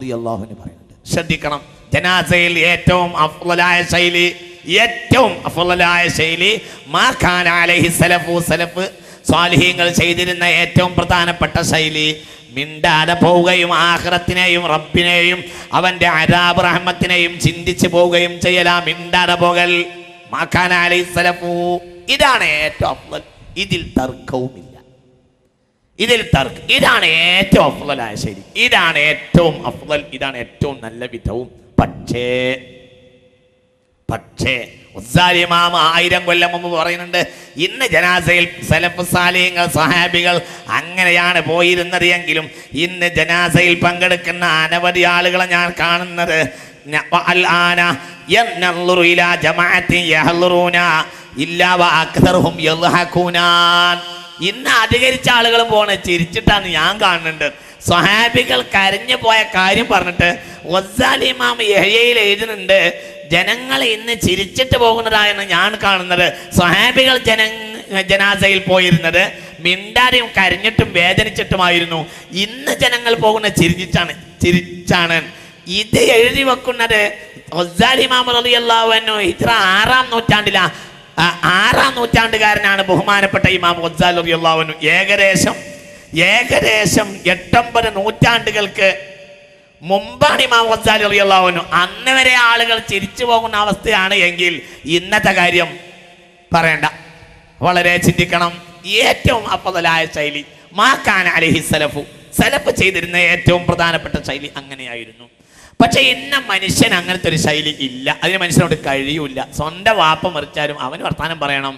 റളിയല്ലാഹു അൻഹു പറയുന്നുണ്ട്. ശ്രദ്ധിക്കണം, ജനാസയിൽ ഏറ്റവും അഫ്ളലായ ശൈലി മാ കാന അലൈഹി സലഫ് സ്വാലിഹീങ്ങൾ ചെയ്തിരുന്ന ഏറ്റവും പ്രധാനപ്പെട്ട ശൈലി മിണ്ടാതെ പോവുകയും ആഖിറത്തിനെയും റബ്ബിനെയും അവന്റെ അദാബ് റഹ്മത്തിനെയും ചിന്തിച്ചു പോവുകയും ചെയ്യലാ. മിണ്ടാതെ പോകൽ മാ കാന അലൈഹി സലഫു, ഇതാണ് ഏറ്റവും അഫ്ളൽ. ഇതിൽ തർക്കവുമില്ല. ഇതാണ് ഏറ്റവും അഫ്ളലായ ശൈലി, ഇതാണ് ഏറ്റവും അഫ്ളൽ, ഇതാണ് ഏറ്റവും നല്ല വിധവും. പക്ഷേ ഇമാം 1000 കൊല്ലം മുമ്പ് പറയുന്നുണ്ട്, ഇന്ന് ജനാസയിൽ സലഫ് സാലിഹീങ്ങൾ സഹാബികൾ അങ്ങനെയാണ് പോയിരുന്നത് എങ്കിലും ഇന്ന് ജനാസയിൽ പങ്കെടുക്കുന്ന അനവധി ആളുകളെ ഞാൻ കാണുന്നത് ഇന്ന് അധികരിച്ച ആളുകൾ പോണ ചിരിച്ചിട്ടാണ് ഞാൻ കാണുന്നുണ്ട്. സ്വഹാബികൾ കരഞ്ഞു പോയ കാര്യം പറഞ്ഞിട്ട് ഗസാലി ഇമാം യഹ്യയിൽ എഴുതുന്നുണ്ട്, ജനങ്ങൾ ഇന്ന് ചിരിച്ചിട്ട് പോകുന്നതായാണ് ഞാൻ കാണുന്നത്. സ്വഹാബികൾ ജനാസയിൽ പോയിരുന്നത് മിണ്ടാതെയും കരഞ്ഞിട്ടും വേദനിച്ചിട്ടുമായിരുന്നു. ഇന്ന് ജനങ്ങൾ പോകുന്ന ചിരിച്ചാണ്. ഇത് എഴുതി വെക്കുന്നത് ഗസാലി ഇമാം റളിയല്ലാഹു അൻഹു ഹിജ്റ 6-ാം നൂറ്റാണ്ടിലാണ്. 6-ാം നൂറ്റാണ്ടുകാരനാണ് ബഹുമാനപ്പെട്ട ഇമാം ഗസാലി റളിയല്ലാഹു അൻഹു. ഏകദേശം 8-9 നൂറ്റാണ്ടുകൾക്ക് മുമ്പാണ് ഇമാം ഗസാലി റളിയല്ലാഹു അൻഹു. അന്ന് വരെ ആളുകൾ ചിരിച്ചു പോകുന്ന അവസ്ഥയാണ് എങ്കിൽ ഇന്നത്തെ കാര്യം പറയണ്ട. വളരെ ചിന്തിക്കണം. ഏറ്റവും അഫ്ളലായ ശൈലി മാ കാന അലൈഹി സലഫ് ചെയ്തിരുന്ന ഏറ്റവും പ്രധാനപ്പെട്ട ശൈലി അങ്ങനെയായിരുന്നു. പക്ഷെ ഇന്ന് മനുഷ്യൻ അങ്ങനത്തെ ഒരു ശൈലി ഇല്ല. അതിന് മനുഷ്യനോട് കഴിയൂല. സ്വന്തം വാപ്പ മറിച്ചാലും അവന് വർത്താനം പറയണം.